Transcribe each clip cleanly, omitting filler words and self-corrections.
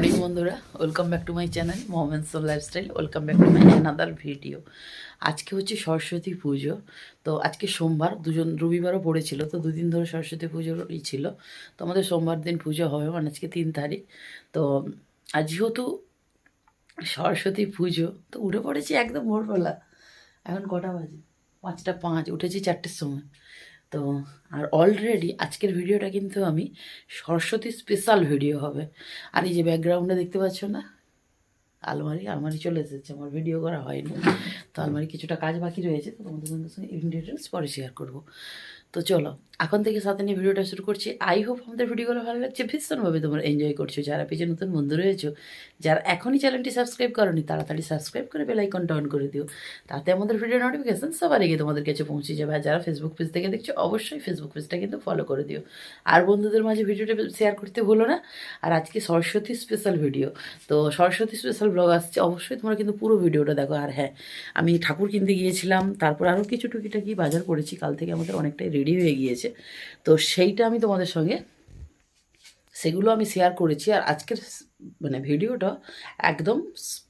Morning বন্ধুরা, welcome back to my channel moments of lifestyle. Welcome back to my another video. আজকে হচ্ছে সরস্বতী পুজো। তো আজকে সোমবার, রবিবারও পড়েছিল, তো দুদিন ধরে সরস্বতী পুজোরই ছিল। তো আমাদের সোমবার দিন পুজো হবে, মানে আজকে 3 তারিখ। তো আজ যেহেতু সরস্বতী পুজো, তো উঠে পড়েছি একদম ভোরবেলা। এখন কটা বাজে? 5টা 5, উঠেছি 4টের সময়। তো আর অলরেডি আজকের ভিডিওটা কিন্তু আমি সরস্বতী স্পেশাল ভিডিও হবে। আর এই যে ব্যাকগ্রাউন্ডে দেখতে পাচ্ছ না, আলমারি চলে এসেছে, আমার ভিডিও করা হয়নি। তো আলমারি কিছুটা কাজ বাকি রয়েছে, তো তোমাদের সঙ্গে ইন ডিটেলস পরে শেয়ার করবো। তো চলো এখন থেকে সাথে নিয়ে ভিডিওটা শুরু করছি। আই হোপ আমাদের ভিডিওগুলো ভালো লাগছে, ভীষণভাবে তোমরা এনজয় করছো। যারা পেছনে নতুন বন্ধু রয়েছো, যারা এখনই চ্যানেলটি সাবস্ক্রাইব করোনি, তাড়াতাড়ি সাবস্ক্রাইব করে বেল আইকনটা অন করে দিও। তাতে আমাদের ভিডিও নোটিফিকেশন সবার আগে তোমাদের কাছে পৌঁছে যাবে। আর যারা ফেসবুক পেজ থেকে দেখছো, অবশ্যই ফেসবুক পেজটা কিন্তু ফলো করে দিও। আর বন্ধুদের মাঝে ভিডিওটা শেয়ার করতে ভুলো না। আর আজকে সরস্বতী স্পেশাল ভিডিও, তো সরস্বতী স্পেশাল ব্লগ আসছে, অবশ্যই তোমরা কিন্তু পুরো ভিডিওটা দেখো। আর হ্যাঁ, আমি ঠাকুর কিনতে গিয়েছিলাম, তারপর আরও কিছু টুকিটাকি বাজার করেছি। কাল থেকে আমাদের অনেকটাই রেডি হয়ে গিয়েছে, তো সেইটা আমি তোমাদের সঙ্গে সেগুলো আমি শেয়ার করেছি। আর আজকের মানে ভিডিওটা একদম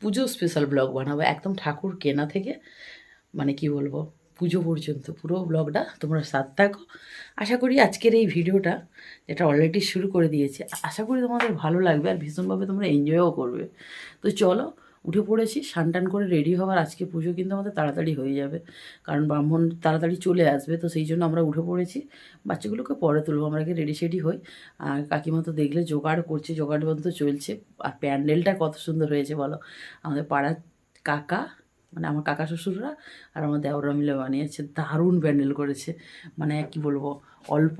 পুজো স্পেশাল ব্লগ বানাবো, একদম ঠাকুর কেনা থেকে মানে কি বলবো পুজো পর্যন্ত পুরো ব্লগটা তোমরা সাথ থাকো। আশা করি আজকের এই ভিডিওটা, যেটা অলরেডি শুরু করে দিয়েছি, আশা করি তোমাদের ভালো লাগবে আর ভীষণভাবে তোমরা এনজয়ও করবে। তো চলো, উঠে পড়েছি, স্নান করে রেডি হওয়ার। আজকে পুজো কিন্তু আমাদের তাড়াতাড়ি হয়ে যাবে, কারণ ব্রাহ্মণ তাড়াতাড়ি চলে আসবে। তো সেই জন্য আমরা উঠে পড়েছি, বাচ্চাগুলোকে পরে তুলবো, আমরা আগে রেডি সেডি হই। আর কাকিমা তো দেখলে জোগাড় করছে, জোগাড় বন্ধ চলছে। আর প্যান্ডেলটা কত সুন্দর হয়েছে বলো, আমাদের পাড়ার কাকা, মানে আমার কাকা শ্বশুররা আর আমার দেওররা মিলে বানিয়েছে, দারুণ প্যান্ডেল করেছে। মানে কি বলবো, অল্প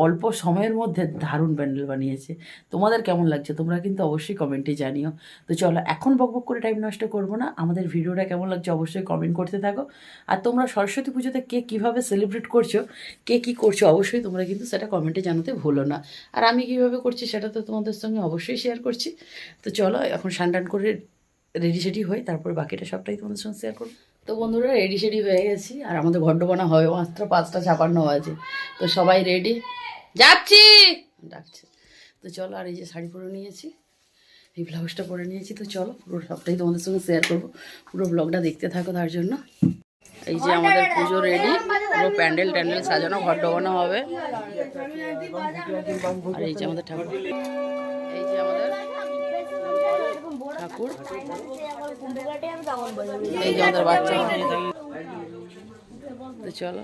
অল্প সময়ের মধ্যে দারুণ প্যান্ডেল বানিয়েছে। তোমাদের কেমন লাগছে তোমরা কিন্তু অবশ্যই কমেন্টে জানিও। তো চলো, এখন বকবক করে টাইম নষ্ট করবো না, আমাদের ভিডিওটা কেমন লাগছে অবশ্যই কমেন্ট করতে থাকো। আর তোমরা সরস্বতী পুজোতে কে কীভাবে সেলিব্রেট করছো, কে কী করছো, অবশ্যই তোমরা কিন্তু সেটা কমেন্টে জানাতে ভুলো না। আর আমি কীভাবে করছি সেটা তো তোমাদের সঙ্গে অবশ্যই শেয়ার করছি। তো চলো, এখন স্নান করে রেডি সেডি হই, তারপরে বাকিটা সবটাই তোমাদের সঙ্গে শেয়ার করবো। তো বন্ধুরা, রেডি সেডি হয়ে গেছি, আর আমাদের ঘন্টবানা হবে মাত্র 5টা 56 বাজে। তো সবাই রেডি, যাচ্ছি ডাকছে। তো চলো, আর এই যে শাড়ি পরে নিয়েছি, এই ব্লাউজটা পরে নিয়েছি। তো চলো, পুরো সবটাই তোমাদের সঙ্গে শেয়ার করবো, পুরো ব্লগটা দেখতে থাকো। তার জন্য এই যে আমাদের পুজো রেডি, পুরো প্যান্ডেল ট্যান্ডেল সাজানো, ঘন্টবানা হবে। আর এই যে আমাদের ঠাকুর, এই যে আমাদের ঠাকুর, এই যে আমাদের বাচ্চা। তো চলো,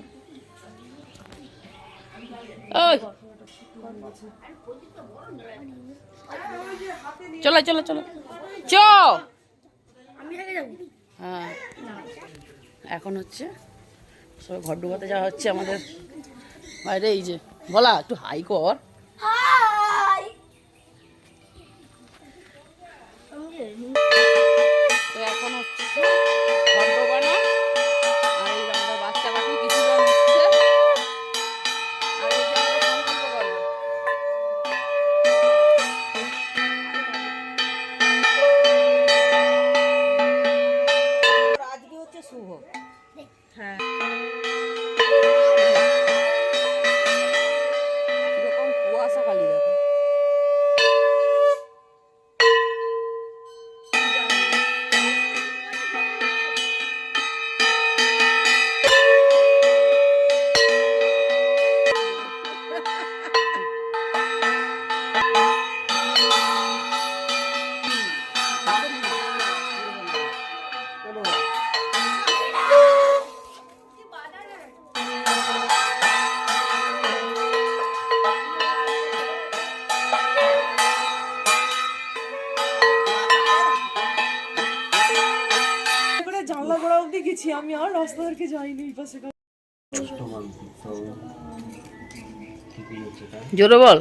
ওই চলো চলো চলো চ। হ্যাঁ, এখন হচ্ছে সবাই ঘর ডুবাতে যাওয়া হচ্ছে আমাদের বাইরে। এই যে বলা, একটু হাই কর। তো এখন হচ্ছে ঘর ডোবানো, আর এই আমাদের বাচ্চা বাকি কিছু জন হচ্ছে। আর এই যে আমাদের সংকল্প করবে। আজকে হচ্ছে শুভ, হ্যাঁ এরকম কুয়াশা খালি দেখো। জানলা গোড়া অব্দি গেছি আমি, আর রাস্তা ধারকে যাইনি এই পাশে। জোরে বল।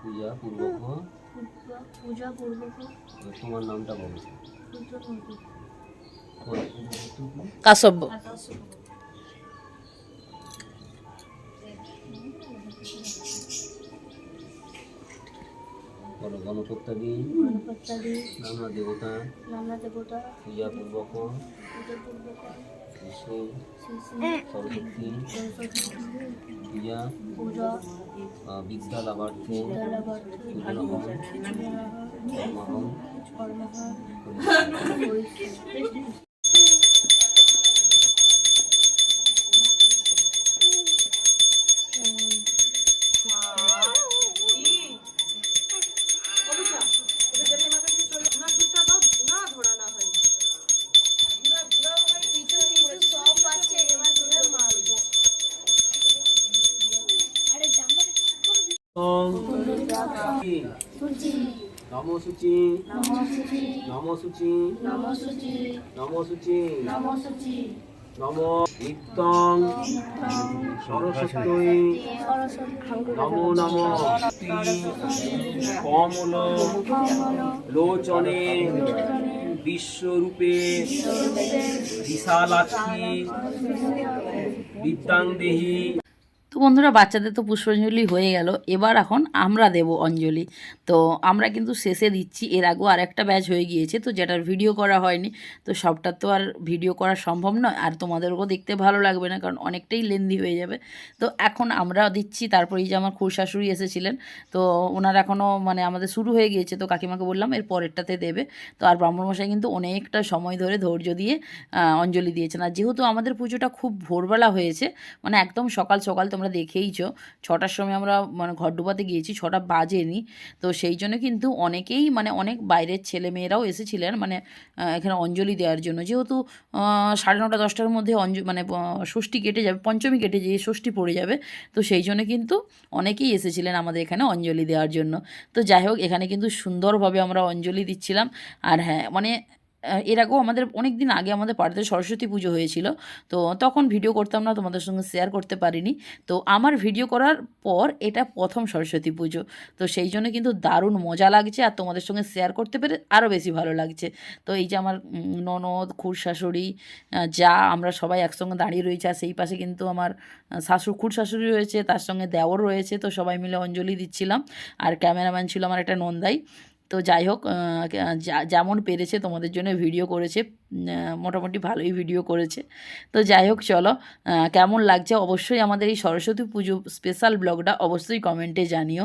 পূজা পূর্বক তোমার নামটা বলো। কাশ্যপ। গণপত্যাদি গণপত্যাদি নানা দেবতা নানা দেবতা পূজাপূর্বক পূজাপূর্বক শ্রী শ্রী শ্রী শ্রী সরস্বতী সরস্বতী পূজা পূজা বিদ্যা লাভার্থে বিদ্যালয়ার্থে পূজনহং কর্মহং কর্মঃ করিষ্যামি। নমো শুচি নমো শুচি নমো শুচি নমো নিত্যং সরস্বতী নমো নমো কমল লোচনে বিশ্বরূপে বিশালাক্ষী বিদ্যাং দেহি। তো বন্ধুরা, বাচ্চাদের তো পুষ্পাঞ্জলি হয়ে গেল, এবার এখন আমরা দেব অঞ্জলি। তো আমরা কিন্তু শেষে দিচ্ছি, এর আগেও আর একটা ব্যাচ হয়ে গিয়েছে, তো যেটার ভিডিও করা হয়নি, তো সবটা তো আর ভিডিও করা সম্ভব নয়, আর তোমাদেরকেও দেখতে ভালো লাগবে না, কারণ অনেকটাই লেন্দি হয়ে যাবে। তো এখন আমরা দিচ্ছি, তারপরে এই যে আমার খুড়শাশুড়ি এসেছিলেন, তো ওনার এখনও মানে আমাদের শুরু হয়ে গিয়েছে, তো কাকিমাকে বললাম এর পরেরটাতে দেবে। তো আর ব্রাহ্মণমশাই কিন্তু অনেকটা সময় ধরে ধৈর্য দিয়ে অঞ্জলি দিয়েছেন। আর যেহেতু আমাদের পুজোটা খুব ভোরবেলা হয়েছে, মানে একদম সকাল সকাল, তোমরা দেখেইছো 6টার সময় আমরা মানে ঘর ডুবাতে গিয়েছি, 6টা বাজেনি। তো সেই জন্য কিন্তু অনেকেই মানে অনেক বাইরের ছেলে মেয়েরাও এসেছিলেন মানে এখানে অঞ্জলি দেওয়ার জন্য। যেহেতু 9:30 10টার মধ্যে মানে ষষ্ঠী কেটে যাবে, পঞ্চমী কেটে যেয়ে ষষ্ঠী পড়ে যাবে, তো সেই জন্য কিন্তু অনেকেই এসেছিলেন আমাদের এখানে অঞ্জলি দেওয়ার জন্য। তো যাই হোক, এখানে কিন্তু সুন্দরভাবে আমরা অঞ্জলি দিচ্ছিলাম। আর হ্যাঁ, মানে এর আগেও আমাদের অনেক দিন আগে আমাদের পাড়াতে সরস্বতী পুজো হয়েছিল, তো তখন ভিডিও করতাম না, তোমাদের সঙ্গে শেয়ার করতে পারিনি। তো আমার ভিডিও করার পর এটা প্রথম সরস্বতী পুজো, তো সেই জন্য কিন্তু দারুণ মজা লাগছে, আর তোমাদের সঙ্গে শেয়ার করতে পেরে আরও বেশি ভালো লাগছে। তো এই যে আমার ননদ, খুড়শাশুড়ি, যা, আমরা সবাই একসঙ্গে দাঁড়িয়ে রয়েছে, আর সেই পাশে কিন্তু আমার খুড়শাশুড়ি রয়েছে, তার সঙ্গে দেওর রয়েছে, তো সবাই মিলে অঞ্জলি দিচ্ছিলাম। আর ক্যামেরাম্যান ছিল আমার একটা নন্দাই। তো যাই হোক, যেমন পেরেছে তোমাদের জন্য ভিডিও করেছে, মোটামুটি ভালোই ভিডিও করেছে। তো যাই হোক, চলো কেমন লাগছে অবশ্যই আমাদের এই সরস্বতী পুজো স্পেশাল ব্লগটা অবশ্যই কমেন্টে জানিও।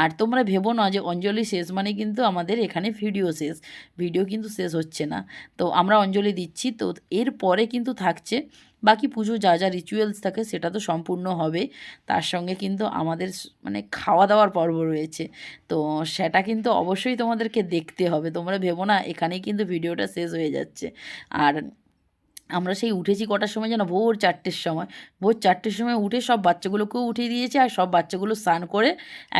আর তোমরা ভেবো না যে অঞ্জলি শেষ মানে কিন্তু আমাদের এখানে ভিডিও শেষ, ভিডিও কিন্তু শেষ হচ্ছে না। তো আমরা অঞ্জলি দিচ্ছি, তো এরপরে কিন্তু থাকছে বাকি পুজো যা যা রিচুয়ালস থাকে সেটা তো সম্পূর্ণ হবে, তার সঙ্গে কিন্তু আমাদের মানে খাওয়া দাওয়ার পর্ব রয়েছে, তো সেটা কিন্তু অবশ্যই তোমাদেরকে দেখতে হবে। তোমরা ভেবো না এখানেই কিন্তু ভিডিওটা শেষ হয়ে যাচ্ছে। আর আমরা সেই উঠেছি কটার সময় যেন, ভোর 4টের সময়, ভোর 4টের সময় উঠে সব বাচ্চাগুলোকেও উঠিয়ে দিয়েছে, আর সব বাচ্চাগুলো স্নান করে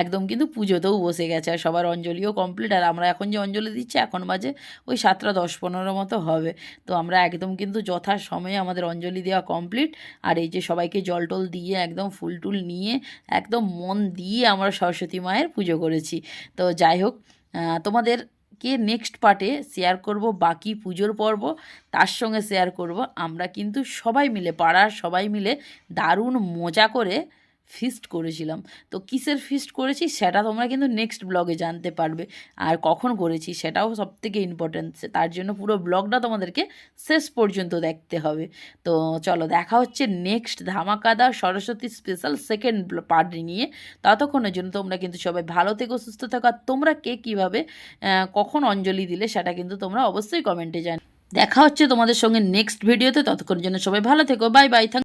একদম কিন্তু পুজোতেও বসে গেছে, আর সবার অঞ্জলিও কমপ্লিট। আর আমরা এখন যে অঞ্জলি দিচ্ছি এখন বাজে ওই 7টা 10-15 মতো হবে। তো আমরা একদম কিন্তু যথা সময়ে আমাদের অঞ্জলি দেওয়া কমপ্লিট। আর এই যে সবাইকে জল টল দিয়ে একদম ফুল টুল নিয়ে একদম মন দিয়ে আমরা সরস্বতী মায়ের পুজো করেছি। তো যাই হোক, তোমাদেরকে নেক্সট পার্টে শেয়ার করব বাকি পুজোর পর্ব, তার সঙ্গে শেয়ার করব আমরা কিন্তু সবাই মিলে, পাড়ার সবাই মিলে দারুণ মজা করে ফিস্ট করেছিলাম। তো কিসের ফিস্ট করেছি সেটা তোমরা কিন্তু নেক্সট ব্লগে জানতে পারবে, আর কখন করেছি সেটাও সবথেকে ইম্পর্ট্যান্ট, তার জন্য পুরো ব্লগটা তোমাদেরকে শেষ পর্যন্ত দেখতে হবে। তো চলো, দেখা হচ্ছে নেক্সট ধামাকাদার সরস্বতী স্পেশাল সেকেন্ড পার্ট নিয়ে। ততক্ষণের জন্য তোমরা কিন্তু সবাই ভালো থেকো, সুস্থ থাকো, আর তোমরা কে কীভাবে কখন অঞ্জলি দিলে সেটা কিন্তু তোমরা অবশ্যই কমেন্টে জানি। দেখা হচ্ছে তোমাদের সঙ্গে নেক্সট ভিডিওতে, ততক্ষণের জন্য সবাই ভালো থেকো, বাই বাই।